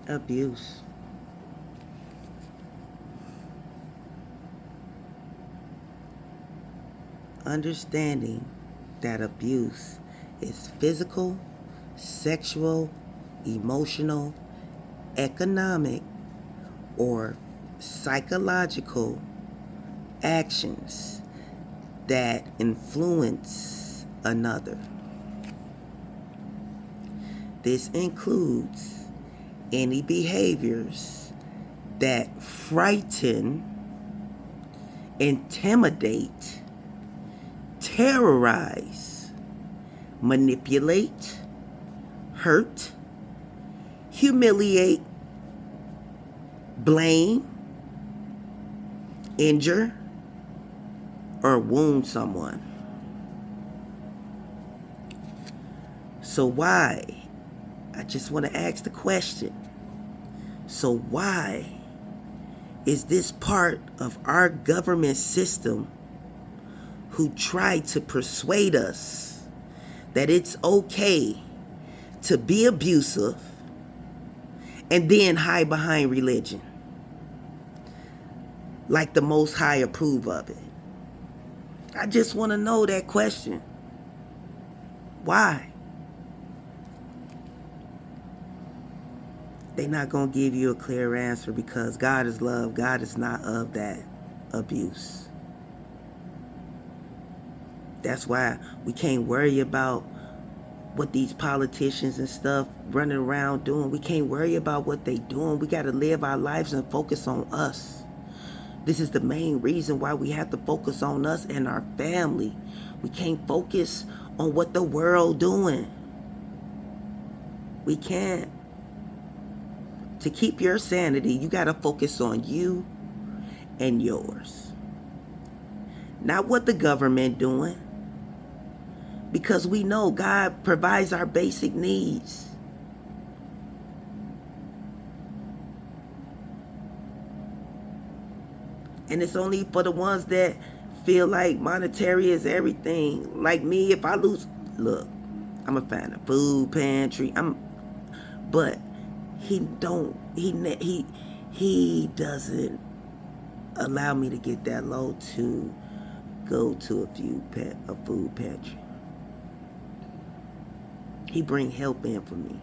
Abuse. Understanding that abuse is physical, sexual, emotional, economic, or psychological actions that influence another. This includes any behaviors that frighten, intimidate, terrorize, manipulate, hurt, humiliate, blame, injure, or wound someone. So why? I just want to ask the question. So why is this part of our government system who try to persuade us that it's okay to be abusive and then hide behind religion? Like the Most High approve of it. I just want to know that question. Why? They're not going to give you a clear answer because God is love. God is not of that abuse. That's why we can't worry about what these politicians and stuff running around doing. We can't worry about what they doing. We got to live our lives and focus on us. This is the main reason why we have to focus on us and our family. We can't focus on what the world doing. We can't. To keep your sanity, you got to focus on you and yours. Not what the government doing. Because we know God provides our basic needs. And it's only for the ones that feel like monetary is everything. Like me, if I lose, look, I'm a fan of food pantry. But he doesn't allow me to get that low to go to a food pantry. He bring help in for me,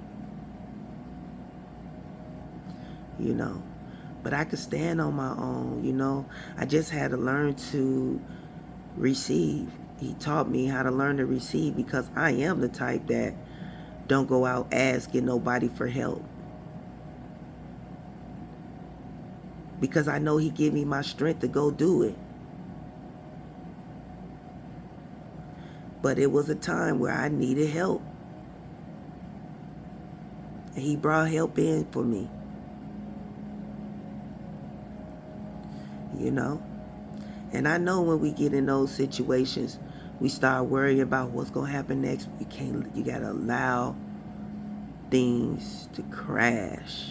you know. But I could stand on my own, you know. I just had to learn to receive. He taught me how to learn to receive because I am the type that don't go out asking nobody for help. Because I know he give me my strength to go do it. But it was a time where I needed help. And he brought help in for me. You know? And I know when we get in those situations, we start worrying about what's going to happen next. You got to allow things to crash.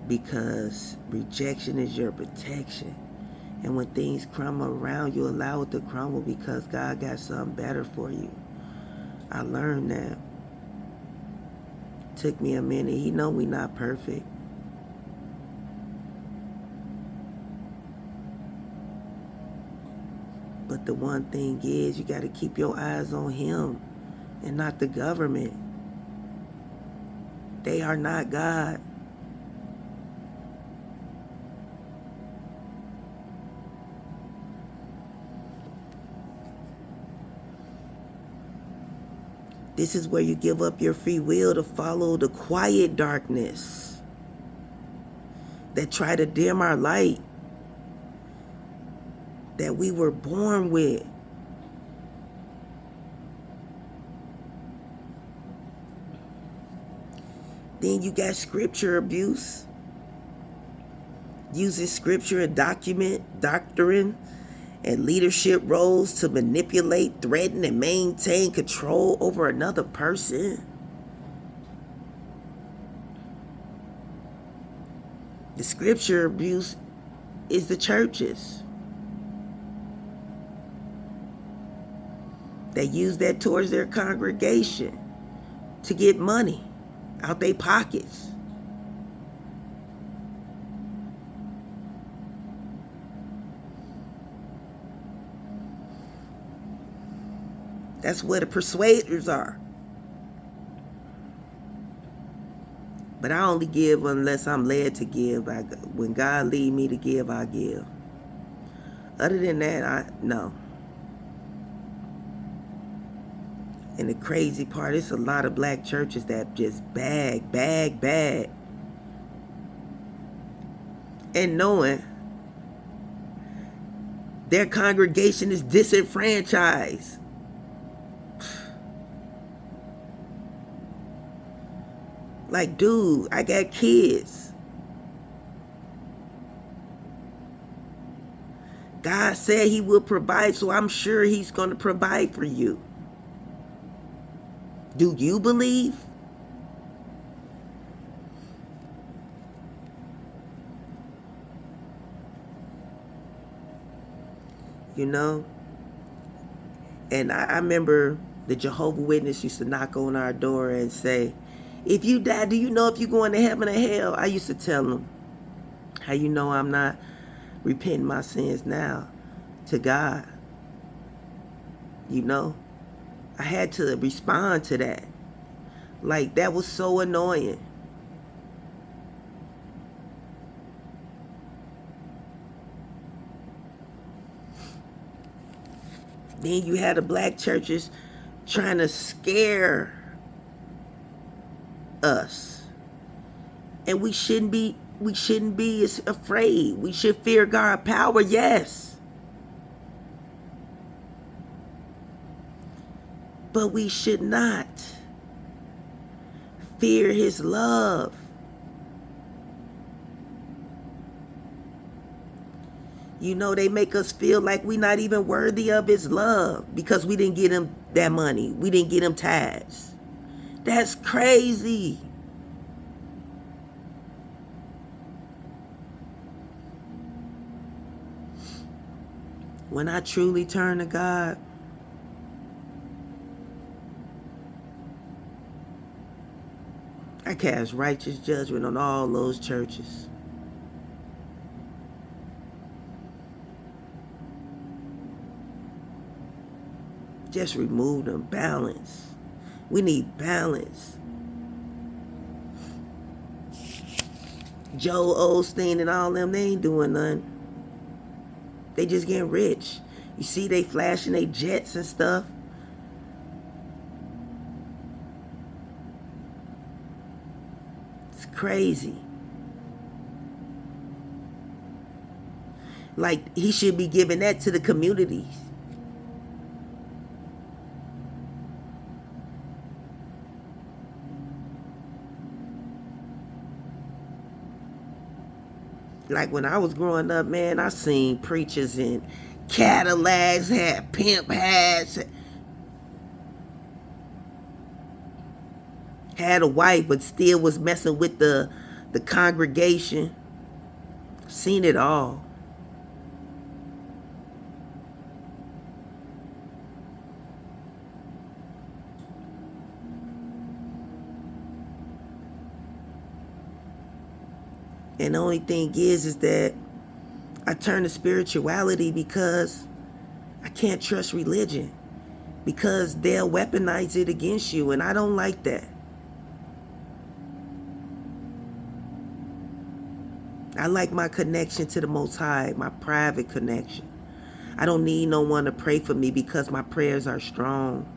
Because rejection is your protection. And when things crumble around you, allow it to crumble because God got something better for you. I learned that. Took me a minute. He know we not perfect. But the one thing is, you got to keep your eyes on him and not the government. They are not God. This is where you give up your free will to follow the quiet darkness that try to dim our light that we were born with. Then you got scripture abuse. Using scripture and doctrine, and leadership roles to manipulate, threaten, and maintain control over another person. The scripture abuse is the churches. They use that towards their congregation to get money out their pockets. That's where the persuaders are. But I only give unless I'm led to give. When God lead me to give, I give. Other than that, no. And the crazy part, it's a lot of black churches that just bag. And knowing their congregation is disenfranchised. Like, dude, I got kids. God said he will provide, so I'm sure he's going to provide for you. Do you believe? You know? And I remember the Jehovah's Witness used to knock on our door and say, if you die, do you know if you're going to heaven or hell? I used to tell them, how you know I'm not repenting my sins now to God? You know? I had to respond to that. Like, that was so annoying. Then you had the black churches trying to scare us. And we shouldn't be afraid. We should fear God's power, yes. But we should not fear his love. You know, they make us feel like we're not even worthy of his love because we didn't get him that money. We didn't get him tithes. That's crazy. When I truly turn to God, I cast righteous judgment on all those churches. Just remove them. Balance. We need balance. Joel Osteen and all them, they ain't doing nothing. They just getting rich. You see they flashing their jets and stuff. It's crazy. Like, he should be giving that to the communities. Like, when I was growing up, man, I seen preachers in Cadillacs, had pimp hats, had a wife, but still was messing with the congregation. Seen it all. And the only thing is that I turn to spirituality because I can't trust religion, because they'll weaponize it against you, and I don't like that. I like my connection to the Most High, my private connection. I don't need no one to pray for me because my prayers are strong.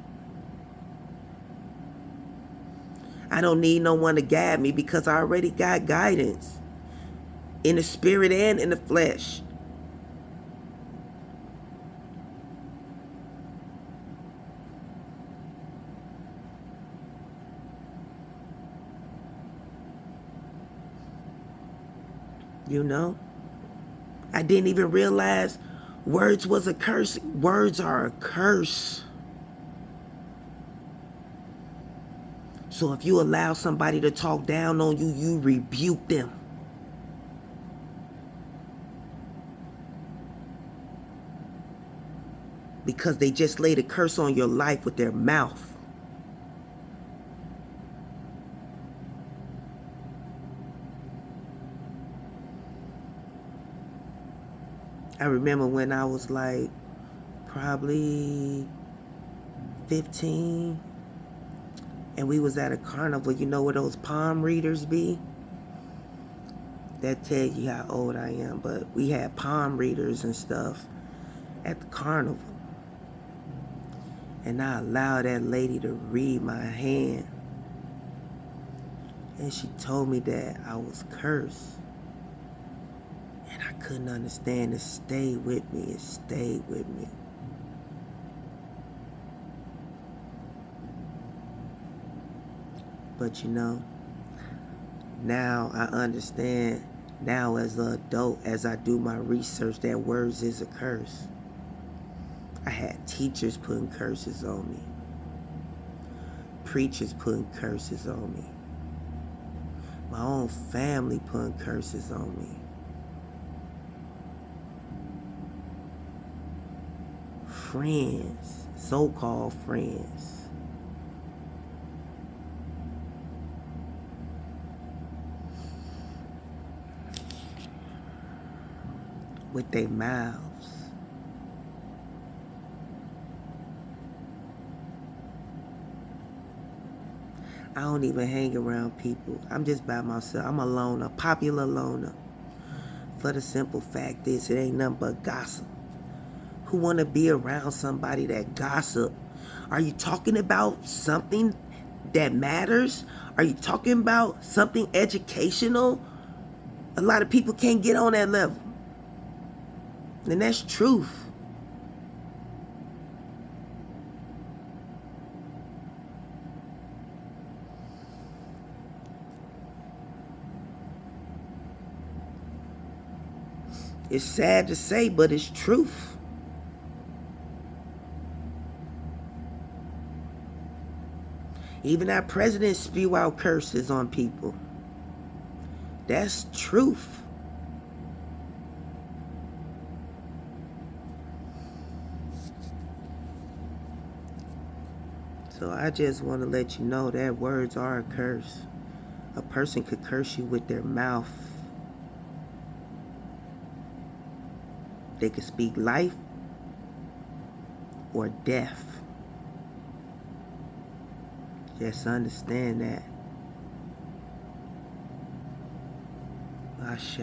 I don't need no one to guide me because I already got guidance in the spirit and in the flesh. You know, I didn't even realize words was a curse. Words are a curse. So if you allow somebody to talk down on you, you rebuke them. Because they just laid a curse on your life with their mouth. I remember when I was like probably 15 and we was at a carnival. You know where those palm readers be? That tell you how old I am. But we had palm readers and stuff at the carnival. And I allowed that lady to read my hand. And she told me that I was cursed. And I couldn't understand. It stayed with me. It stayed with me. But you know, now I understand, now as an adult, as I do my research, that words is a curse. I had teachers putting curses on me. Preachers putting curses on me. My own family putting curses on me. Friends, so-called friends. With their mouths. I don't even hang around people. I'm just by myself. I'm a loner, popular loner. For the simple fact is, it ain't nothing but gossip. Who want to be around somebody that gossip? Are you talking about something that matters? Are you talking about something educational? A lot of people can't get on that level. And that's truth. It's sad to say, but it's truth. Even our president spew out curses on people. That's truth. So I just want to let you know that words are a curse. A person could curse you with their mouth. They could speak life or death. Just understand that. Ashe.